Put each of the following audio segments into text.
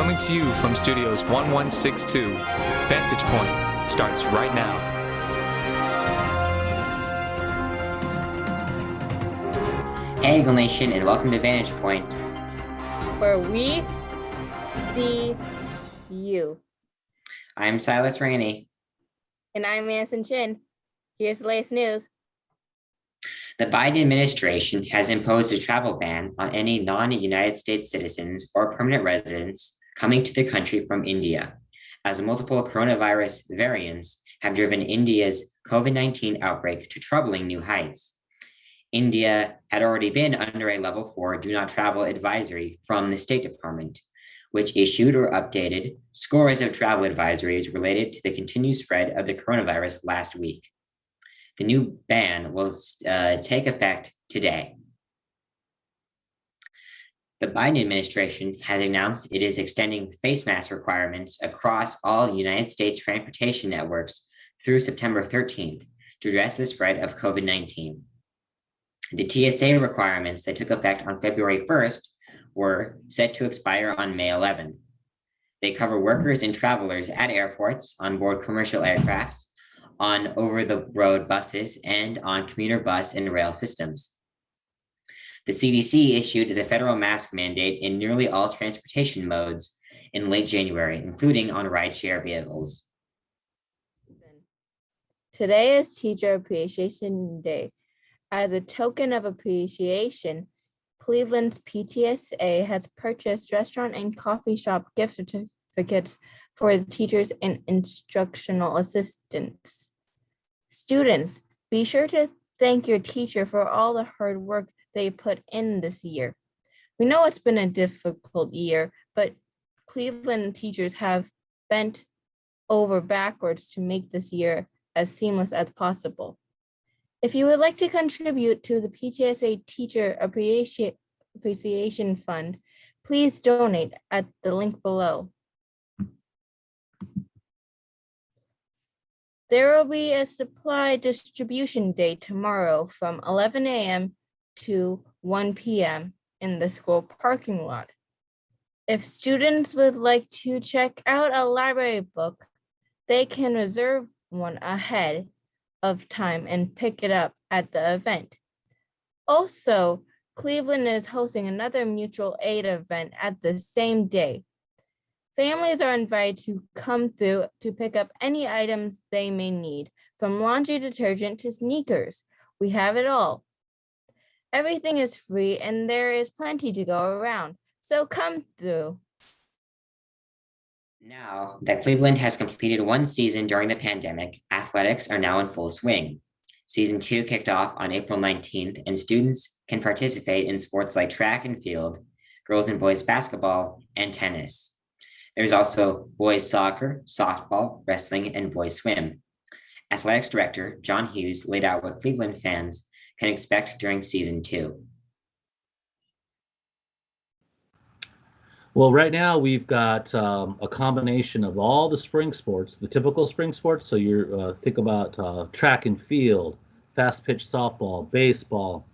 Coming to you from Studios 1162, Vantage Point starts right now. Hey Eagle Nation, and welcome to Vantage Point, where we see you. I'm Silas Rainey. And I'm Anson Chin. Here's the latest news. The Biden administration has imposed a travel ban on any non-United States citizens or permanent residents coming to the country from India, as multiple coronavirus variants have driven India's COVID-19 outbreak to troubling new heights. India had already been under a level 4 do not travel advisory from the State Department, which issued or updated scores of travel advisories related to the continued spread of the coronavirus last week. The new ban will take effect today. The Biden administration has announced it is extending face mask requirements across all United States transportation networks through September 13th to address the spread of COVID-19. The TSA requirements that took effect on February 1st were set to expire on May 11th. They cover workers and travelers at airports, on board commercial aircrafts, on over-the-road buses, and on commuter bus and rail systems. The CDC issued the federal mask mandate in nearly all transportation modes in late January, including on rideshare vehicles. Today is Teacher Appreciation Day. As a token of appreciation, Cleveland's PTSA has purchased restaurant and coffee shop gift certificates for teachers and instructional assistants. Students, be sure to thank your teacher for all the hard work they put in this year. We know it's been a difficult year, but Cleveland teachers have bent over backwards to make this year as seamless as possible. If you would like to contribute to the PTSA Teacher Appreciation Fund, please donate at the link below. There will be a supply distribution day tomorrow from 11 a.m. to 1 p.m. in the school parking lot. If students would like to check out a library book, they can reserve one ahead of time and pick it up at the event. Also, Cleveland is hosting another mutual aid event at the same day. Families are invited to come through to pick up any items they may need, from laundry detergent to sneakers. We have it all. Everything is free and there is plenty to go around, so come through. Now that Cleveland has completed one season during the pandemic, athletics are now in full swing. Season 2 kicked off on April 19th, and students can participate in sports like track and field, girls and boys basketball, and tennis. There's also boys soccer, softball, wrestling, and boys swim. Athletics director John Hughes laid out what Cleveland fans can expect during season 2. Well, right now we've got a combination of all the spring sports, the typical spring sports. So you think about track and field, fast pitch softball, baseball.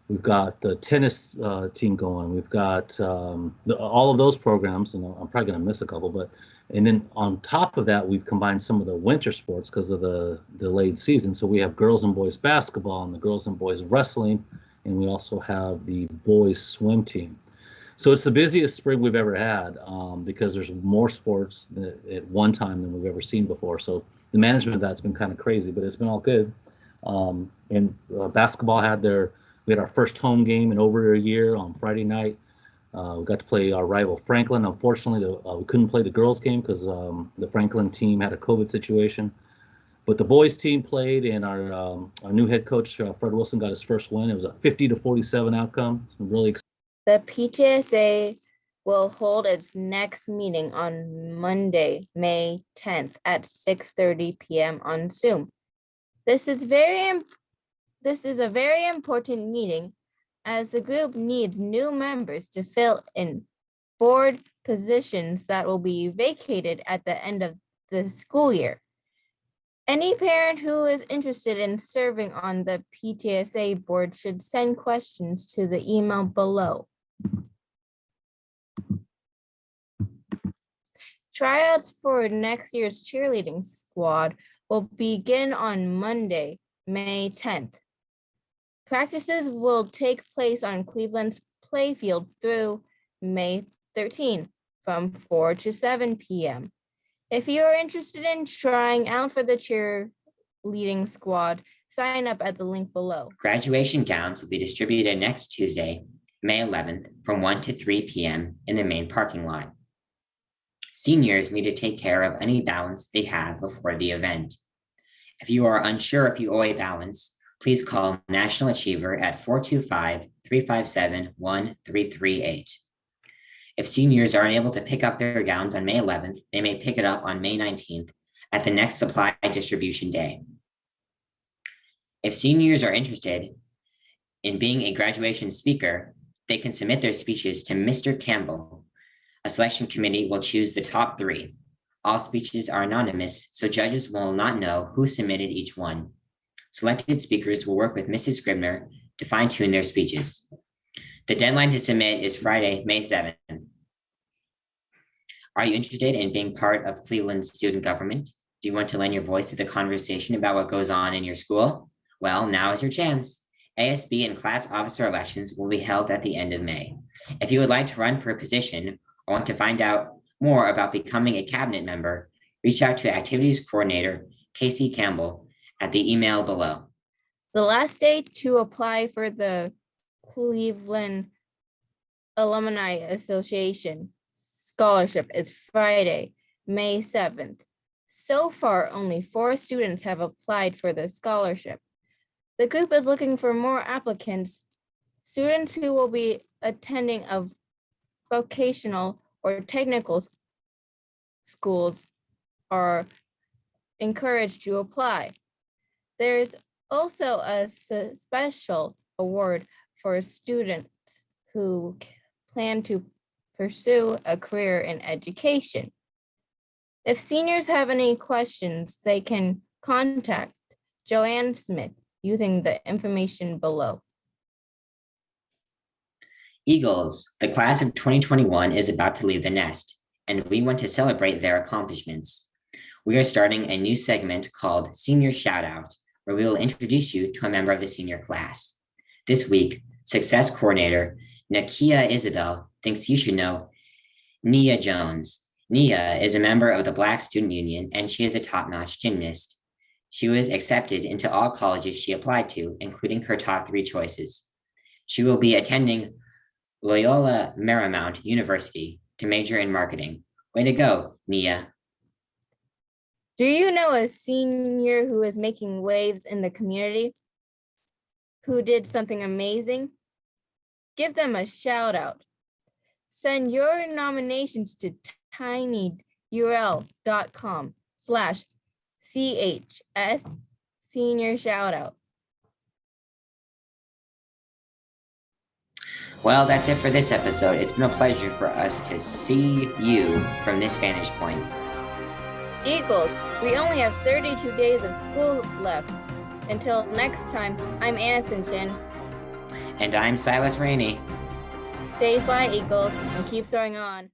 We've got the tennis team going. We've got all of those programs, and I'm probably going to miss a couple. And then on top of that, we've combined some of the winter sports because of the delayed season. So we have girls and boys basketball and the girls and boys wrestling, and we also have the boys swim team. So it's the busiest spring we've ever had because there's more sports at one time than we've ever seen before. So the management of that's been kind of crazy, but it's been all good. And basketball we had our first home game in over a year on Friday night. We got to play our rival Franklin. Unfortunately, we couldn't play the girls game because the Franklin team had a COVID situation. But the boys team played, and our new head coach, Fred Wilson, got his first win. It was a 50-47 outcome. I'm really excited. The PTSA will hold its next meeting on Monday, May 10th at 6:30 p.m. on Zoom. This is a very important meeting as the group needs new members to fill in board positions that will be vacated at the end of the school year. Any parent who is interested in serving on the PTSA board should send questions to the email below. Tryouts for next year's cheerleading squad will begin on Monday, May 10th. Practices will take place on Cleveland's playfield through May 13th from 4 to 7 p.m. If you are interested in trying out for the cheerleading squad, sign up at the link below. Graduation gowns will be distributed next Tuesday, May 11th from 1 to 3 p.m. in the main parking lot. Seniors need to take care of any balance they have before the event. If you are unsure if you owe a balance, please call National Achiever at 425-357-1338. If seniors are unable to pick up their gowns on May 11th, they may pick it up on May 19th at the next supply distribution day. If seniors are interested in being a graduation speaker, they can submit their speeches to Mr. Campbell. A selection committee will choose the top 3. All speeches are anonymous, so judges will not know who submitted each one. Selected speakers will work with Mrs. Scribner to fine-tune their speeches. The deadline to submit is Friday, May 7th. Are you interested in being part of Cleveland's student government? Do you want to lend your voice to the conversation about what goes on in your school? Well, now is your chance. ASB and class officer elections will be held at the end of May. If you would like to run for a position or want to find out more about becoming a cabinet member, reach out to Activities Coordinator Casey Campbell at the email below. The last day to apply for the Cleveland Alumni Association scholarship is Friday, May 7th. So far, only 4 students have applied for the scholarship. The group is looking for more applicants. Students who will be attending a vocational or technical schools are encouraged to apply. There's also a special award for students who plan to pursue a career in education. If seniors have any questions, they can contact Joanne Smith using the information below. Eagles, the class of 2021 is about to leave the nest, and we want to celebrate their accomplishments. We are starting a new segment called Senior Shoutout, where we will introduce you to a member of the senior class. This week, Success Coordinator Nakia Isabel thinks you should know Nia Jones. Nia is a member of the Black Student Union, and she is a top-notch gymnast. She was accepted into all colleges she applied to, including her top 3 choices. She will be attending Loyola Marymount University to major in marketing. Way to go, Nia. Do you know a senior who is making waves in the community? Who did something amazing? Give them a shout out. Send your nominations to tinyurl.com/CHS senior shoutout. Well, that's it for this episode. It's been a pleasure for us to see you from this vantage point. Eagles, we only have 32 days of school left. Until next time, I'm Anison Shin. And I'm Silas Rainey. Stay fly, Eagles, and keep soaring on.